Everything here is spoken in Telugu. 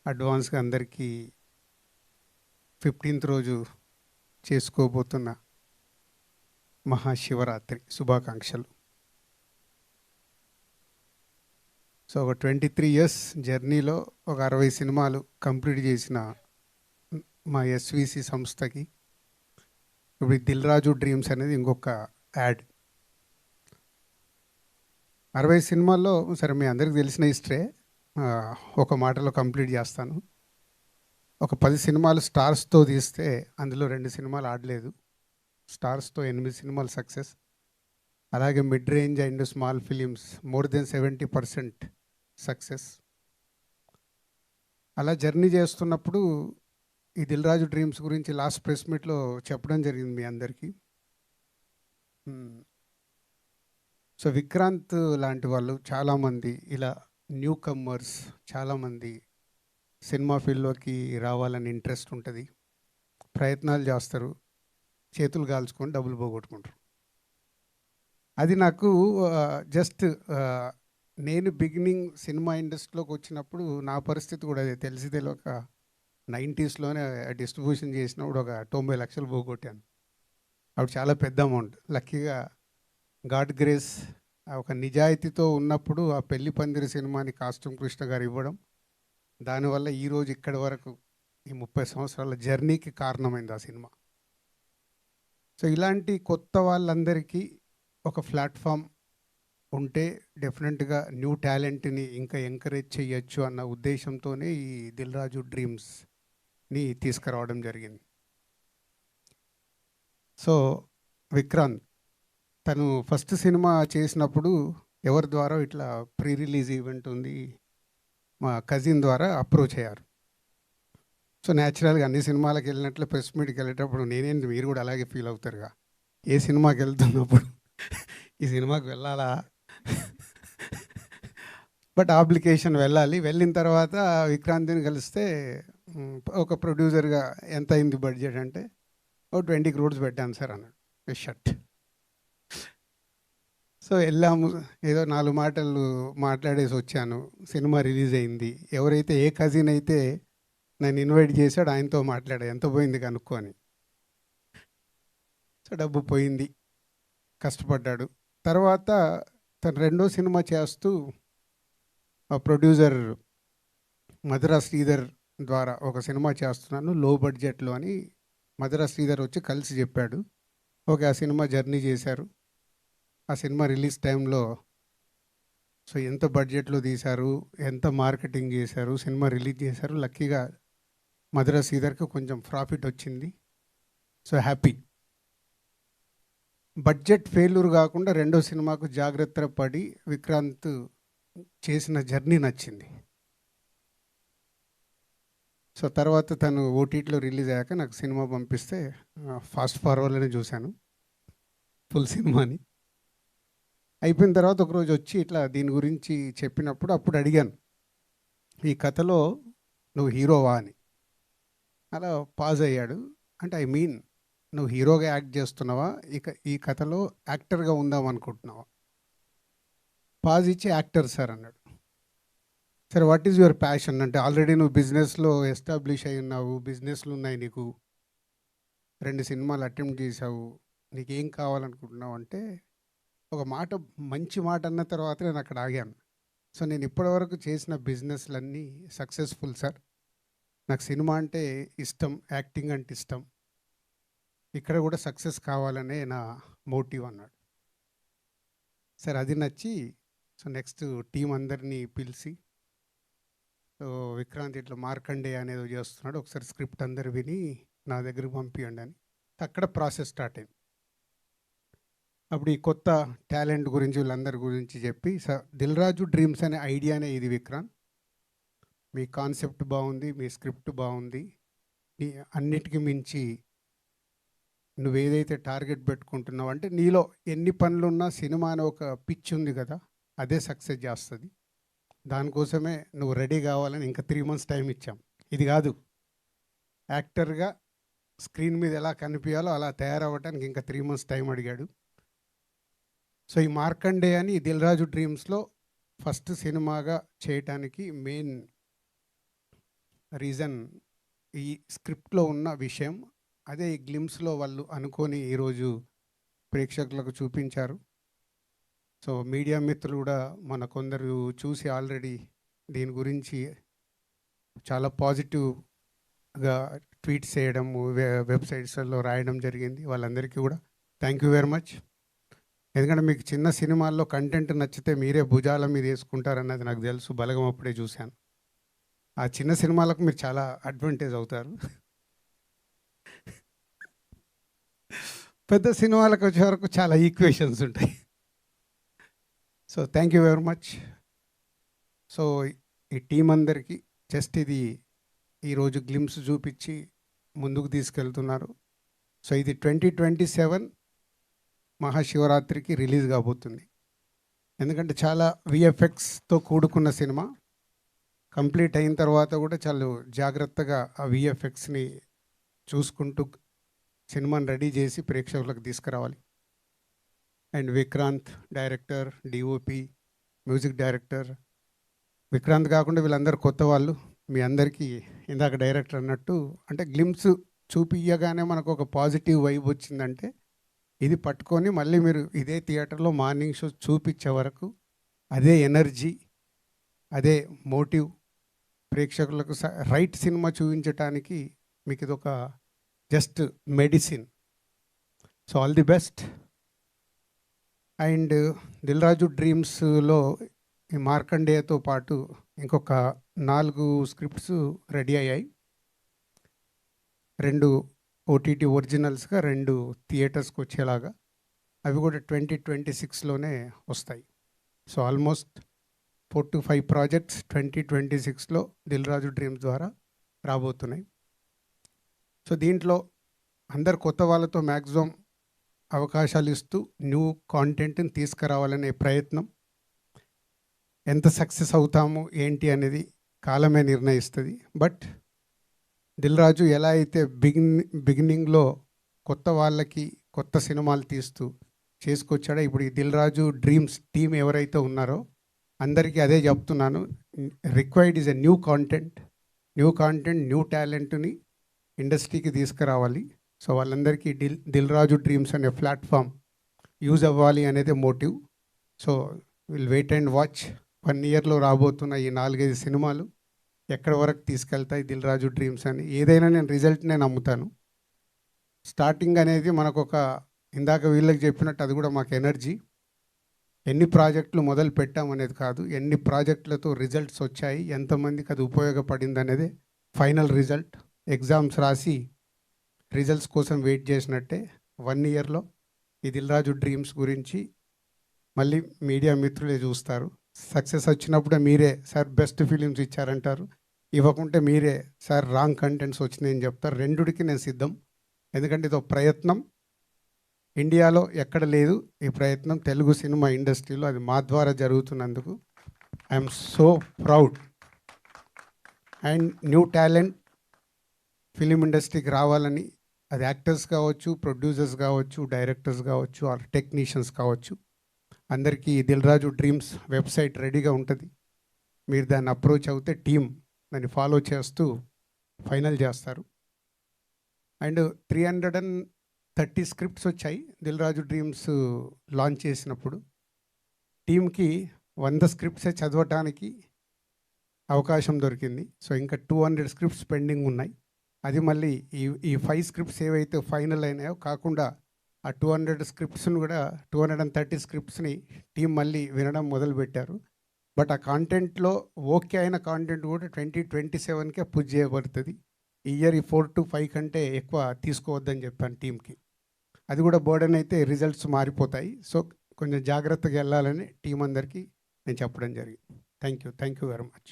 అడ్వాన్స్గా అందరికీ 15th రోజు చేసుకోబోతున్న మహాశివరాత్రి శుభాకాంక్షలు. సో ఒక 23 years జర్నీలో ఒక 60 సినిమాలు కంప్లీట్ చేసిన మా ఎస్విసి సంస్థకి ఇప్పుడు దిల్ రాజు డ్రీమ్స్ అనేది ఇంకొక యాడ్. 60 సినిమాల్లో సరే మీ అందరికీ తెలిసిన హిస్టరీ ఒక మాటలో కంప్లీట్ చేస్తాను. ఒక 10 సినిమాలు స్టార్స్తో తీస్తే అందులో 2 సినిమాలు ఆడలేదు. స్టార్స్తో 8 సినిమాలు సక్సెస్. అలాగే mid range and small films more than 70% success. అలా జర్నీ చేస్తున్నప్పుడు ఈ దిల్ రాజు డ్రీమ్స్ గురించి లాస్ట్ ప్రెస్ మీట్లో చెప్పడం జరిగింది మీ అందరికీ. సో విక్రాంత్ లాంటి వాళ్ళు చాలామంది ఇలా న్యూ కమ్మర్స్ చాలామంది సినిమా ఫీల్డ్లోకి రావాలని ఇంట్రెస్ట్ ఉంటుంది, ప్రయత్నాలు చేస్తారు, చేతులు కాల్చుకొని డబ్బులు పోగొట్టుకుంటారు. అది నాకు జస్ట్ నేను బిగినింగ్ సినిమా ఇండస్ట్రీలోకి వచ్చినప్పుడు నా పరిస్థితి కూడా అదే. తెలిసి తెలియక 90sలోనే డిస్ట్రిబ్యూషన్ చేసినప్పుడు ఒక 90 లక్షలు పోగొట్టాను. అప్పుడు చాలా పెద్ద అమౌంట్. లక్కీగా గాడ్ గ్రేస్ ఒక నిజాయితీతో ఉన్నప్పుడు ఆ పెళ్లి పందిరి సినిమాని కాస్ట్యూమ్ కృష్ణ గారు ఇవ్వడం, దానివల్ల ఈరోజు ఇక్కడి వరకు ఈ 30 సంవత్సరాల జర్నీకి కారణమైంది ఆ సినిమా. సో ఇలాంటి కొత్త వాళ్ళందరికీ ఒక ప్లాట్ఫామ్ ఉంటే డెఫినెట్గా న్యూ టాలెంట్ని ఇంకా ఎంకరేజ్ చేయొచ్చు అన్న ఉద్దేశంతోనే ఈ దిల్ రాజు డ్రీమ్స్ని తీసుకురావడం జరిగింది. సో విక్రాంత్ తను ఫస్ట్ సినిమా చేసినప్పుడు ఎవరి ద్వారా ఇట్లా ప్రీ రిలీజ్ ఈవెంట్ ఉంది, మా కజిన్ ద్వారా అప్రోచ్ అయ్యారు. సో న్యాచురల్గా అన్ని సినిమాలకు వెళ్ళినట్లు ప్రెస్ మీట్కి వెళ్ళేటప్పుడు నేనేంటి మీరు కూడా అలాగే ఫీల్ అవుతారుగా, ఏ సినిమాకి వెళ్తున్నప్పుడు ఈ సినిమాకి వెళ్ళాలా బట్ అప్లికేషన్ వెళ్ళాలి. వెళ్ళిన తర్వాత విక్రాంతిని కలిస్తే ఒక ప్రొడ్యూసర్గా ఎంత అయింది బడ్జెట్ అంటే ఒక 20 crores పెట్టాను సార్ అన్నాడు. షట్. సో వెళ్ళాము, ఏదో 4 మాటలు మాట్లాడేసి వచ్చాను. సినిమా రిలీజ్ అయింది. ఎవరైతే ఏ కజిన్ అయితే నన్ను ఇన్వైట్ చేశాడు ఆయనతో మాట్లాడా, ఎంత పోయింది కనుక్కొని. సో డబ్బు పోయింది, కష్టపడ్డాడు. తర్వాత తను రెండో సినిమా చేస్తూ ఆ ప్రొడ్యూసర్ మధురా శ్రీధర్ ద్వారా ఒక సినిమా చేస్తున్నాను లో బడ్జెట్లో అని మధురా శ్రీధర్ వచ్చి కలిసి చెప్పాడు. ఓకే, ఆ సినిమా జర్నీ చేశారు. ఆ సినిమా రిలీజ్ టైంలో సో ఎంత బడ్జెట్లో తీశారు, ఎంత మార్కెటింగ్ చేశారు, సినిమా రిలీజ్ చేశారు. లక్కీగా మధురా శ్రీధర్కి కొంచెం ప్రాఫిట్ వచ్చింది. So happy. బడ్జెట్ ఫెయిల్యూర్ కాకుండా రెండో సినిమాకు జాగ్రత్త పడి విక్రాంత్ చేసిన జర్నీ నచ్చింది. సో తర్వాత తను ఓటీటీలో రిలీజ్ అయ్యాక నాకు సినిమా పంపిస్తే ఫాస్ట్ ఫార్వర్డ్లోనే చూశాను ఫుల్ సినిమాని. అయిపోయిన తర్వాత ఒకరోజు వచ్చి ఇట్లా దీని గురించి చెప్పినప్పుడు అప్పుడు అడిగాను, ఈ కథలో నువ్వు హీరోవా అని. అలా పాజ్ అయ్యాడు. అంటే ఐ మీన్ నువ్వు హీరోగా యాక్ట్ చేస్తున్నావా, ఇక ఈ కథలో యాక్టర్గా ఉందాం అనుకుంటున్నావా? పాజ్ ఇచ్చి యాక్టర్ సార్ అన్నాడు. సరే వాట్ ఈజ్ యువర్ ప్యాషన్ అంటే, ఆల్రెడీ నువ్వు బిజినెస్లో ఎస్టాబ్లిష్ అయి ఉన్నావు, బిజినెస్లు ఉన్నాయి నీకు, 2 సినిమాలు అటెంప్ట్ చేసావు, నీకేం కావాలనుకుంటున్నావు అంటే ఒక మాట, మంచి మాట అన్న తర్వాత నేను అక్కడ ఆగాను. సో నేను ఇప్పటివరకు చేసిన బిజినెస్లన్నీ సక్సెస్ఫుల్ సార్, నాకు సినిమా అంటే ఇష్టం, యాక్టింగ్ అంటే ఇష్టం, ఇక్కడ కూడా సక్సెస్ కావాలనే నా మోటివ్ అన్నాడు. సరే అది నచ్చి సో నెక్స్ట్ టీం అందరినీ పిలిచి, సో విక్రాంత్ ఇట్లా మార్కండే అనేది చేస్తున్నాడు, ఒకసారి స్క్రిప్ట్ అందరు విని నా దగ్గరికి పంపించండి అని. అక్కడ ప్రాసెస్ స్టార్ట్ అయింది. అప్పుడు ఈ కొత్త టాలెంట్ గురించి వీళ్ళందరి గురించి చెప్పి, దిల్ రాజు డ్రీమ్స్ అనే ఐడియానే ఇది విక్రాంత్, మీ కాన్సెప్ట్ బాగుంది, మీ స్క్రిప్ట్ బాగుంది, అన్నిటికీ మించి నువ్వేదైతే టార్గెట్ పెట్టుకుంటున్నావు అంటే నీలో ఎన్ని పనులున్నా సినిమా అనే ఒక పిచ్ ఉంది కదా, అదే సక్సెస్ చేస్తుంది. దానికోసమే నువ్వు రెడీ కావాలని ఇంకా 3 months టైం ఇచ్చాం. ఇది కాదు, యాక్టర్గా స్క్రీన్ మీద ఎలా కనిపించాలో అలా తయారవ్వడానికి ఇంకా 3 months టైం అడిగాడు. సో ఈ మార్కండే అని దిల్ రాజు డ్రీమ్స్లో ఫస్ట్ సినిమాగా చేయటానికి మెయిన్ రీజన్ ఈ స్క్రిప్ట్లో ఉన్న విషయం అదే ఈ గ్లిమ్స్లో వాళ్ళు అనుకొని ఈరోజు ప్రేక్షకులకు చూపించారు. సో మీడియా మిత్రులు కూడా మన కొందరు చూసి ఆల్రెడీ దీని గురించి చాలా పాజిటివ్గా ట్వీట్స్ చేయడం, వెబ్సైట్స్లో రాయడం జరిగింది. వాళ్ళందరికీ కూడా థ్యాంక్ యూ వెరీ మచ్. ఎందుకంటే మీకు చిన్న సినిమాల్లో కంటెంట్ నచ్చితే మీరే భుజాల మీద వేసుకుంటారన్నది నాకు తెలుసు. బలగం అప్పుడే చూశాను. ఆ చిన్న సినిమాలకు మీరు చాలా అడ్వాంటేజ్ అవుతారు. పెద్ద సినిమాలకు వచ్చే వరకు చాలా ఈక్వేషన్స్ ఉంటాయి. So thank you very much. So ఈ టీం అందరికీ జస్ట్ ఇది ఈరోజు గ్లిమ్స్ చూపించి ముందుకు తీసుకెళ్తున్నారు. సో ఇది 2027 మహాశివరాత్రికి రిలీజ్ కాబోతుంది. ఎందుకంటే చాలా విఎఫ్ఎక్స్తో కూడుకున్న సినిమా. కంప్లీట్ అయిన తర్వాత కూడా చాలా జాగ్రత్తగా ఆ విఎఫ్ఎక్స్ని చూసుకుంటూ సినిమాని రెడీ చేసి ప్రేక్షకులకు తీసుకురావాలి. And Vikrant director, DOP, music director. Vikrant కాకుండా వీళ్ళందరూ కొత్త వాళ్ళు. మీ అందరికీ ఇందాక డైరెక్టర్ అన్నట్టు అంటే గ్లిమ్స్ చూపియగానే మనకు ఒక పాజిటివ్ వైబ్ వచ్చిందంటే ఇది పట్టుకొని మళ్ళీ మీరు ఇదే థియేటర్లో మార్నింగ్ షో చూపించే వరకు అదే ఎనర్జీ, అదే మోటివ్ ప్రేక్షకులకు రైట్ సినిమా చూపించడానికి మీకు ఇది ఒక just medicine. So all the best. And Dil Raju డ్రీమ్స్లో ఈ మార్కండేయతో పాటు ఇంకొక 4 స్క్రిప్ట్స్ రెడీ అయ్యాయి. 2 ఓటీటీ ఒరిజినల్స్గా, 2 థియేటర్స్కి వచ్చేలాగా. అవి కూడా 2026లోనే వస్తాయి. సో ఆల్మోస్ట్ 4 to 5 ప్రాజెక్ట్స్ 2026లో దిల్ రాజు డ్రీమ్స్ ద్వారా రాబోతున్నాయి. సో దీంట్లో అందరు కొత్త వాళ్ళతో మ్యాక్సిమం అవకాశాలు ఇస్తూ న్యూ కాంటెంట్ని తీసుకురావాలనే ప్రయత్నం. ఎంత సక్సెస్ అవుతాము ఏంటి అనేది కాలమే నిర్ణయిస్తుంది. బట్ దిల్ రాజు ఎలా అయితే బిగినింగ్లో కొత్త వాళ్ళకి కొత్త సినిమాలు తీస్తూ చేసుకొచ్చాడో, ఇప్పుడు ఈ దిల్ రాజు డ్రీమ్స్ టీం ఎవరైతే ఉన్నారో అందరికీ అదే చెప్తున్నాను. Required is a new content, new టాలెంట్ని ఇండస్ట్రీకి తీసుకురావాలి. సో వాళ్ళందరికీ దిల్ రాజు డ్రీమ్స్ అనే ప్లాట్ఫామ్ యూజ్ అవ్వాలి అనేది motive. So will wait and watch. 1 ఇయర్లో రాబోతున్న ఈ 4-5 సినిమాలు ఎక్కడి వరకు తీసుకెళ్తాయి దిల్ రాజు డ్రీమ్స్ అని. ఏదైనా నేను రిజల్ట్నే నమ్ముతాను. స్టార్టింగ్ అనేది మనకు ఒక ఇందాక వీళ్ళకి చెప్పినట్టు అది కూడా మాకు ఎనర్జీ. ఎన్ని ప్రాజెక్టులు మొదలు పెట్టామనేది కాదు, ఎన్ని ప్రాజెక్టులతో రిజల్ట్స్ వచ్చాయి, ఎంతమందికి అది ఉపయోగపడింది అనేది ఫైనల్ రిజల్ట్. ఎగ్జామ్స్ రాసి రిజల్ట్స్ కోసం వెయిట్ చేసినట్టే 1 ఇయర్లో ఈ దిల్ రాజు డ్రీమ్స్ గురించి మళ్ళీ మీడియా మిత్రులే చూస్తారు. సక్సెస్ వచ్చినప్పుడే మీరే సార్ బెస్ట్ ఫిలిమ్స్ ఇచ్చారంటారు, ఇవ్వకుంటే మీరే సార్ రాంగ్ కంటెంట్స్ వచ్చినాయని చెప్తారు. రెండుకి నేను సిద్ధం. ఎందుకంటే ఇది ఒక ప్రయత్నం. ఇండియాలో ఎక్కడ లేదు ఈ ప్రయత్నం, తెలుగు సినిమా ఇండస్ట్రీలో అది మా ద్వారా జరుగుతున్నందుకు I'm so proud. And new talent film ఇండస్ట్రీకి రావాలని, అది యాక్టర్స్ కావచ్చు, ప్రొడ్యూసర్స్ కావచ్చు, డైరెక్టర్స్ కావచ్చు, ఆర్ టెక్నీషియన్స్ కావచ్చు, అందరికీ దిల్ రాజు డ్రీమ్స్ వెబ్సైట్ రెడీగా ఉంటుంది. మీరు దాన్ని అప్రోచ్ అవుతే టీం దాన్ని ఫాలో చేస్తూ ఫైనల్ చేస్తారు. అండ్ 330 స్క్రిప్ట్స్ వచ్చాయి దిల్ రాజు డ్రీమ్స్ లాంచ్ చేసినప్పుడు. టీంకి 100 స్క్రిప్ట్సే చదవటానికి అవకాశం దొరికింది. సో ఇంకా 200 స్క్రిప్ట్స్ పెండింగ్ ఉన్నాయి. అది మళ్ళీ ఈ 5 స్క్రిప్ట్స్ ఏవైతే ఫైనల్ అయినాయో కాకుండా ఆ 200 స్క్రిప్ట్స్ని కూడా 230 స్క్రిప్ట్స్ని టీం మళ్ళీ వినడం మొదలుపెట్టారు. బట్ ఆ కాంటెంట్లో ఓకే అయిన కాంటెంట్ కూడా 2027కే పుష్ చేయబడుతుంది. ఈ ఇయర్ ఈ 4 to 5 కంటే ఎక్కువ తీసుకోవద్దని చెప్పాను టీంకి. అది కూడా బర్డెన్ అయితే రిజల్ట్స్ మారిపోతాయి. సో కొంచెం జాగ్రత్తగా వెళ్ళాలని టీం అందరికీ నేను చెప్పడం జరిగింది. Thank you very much.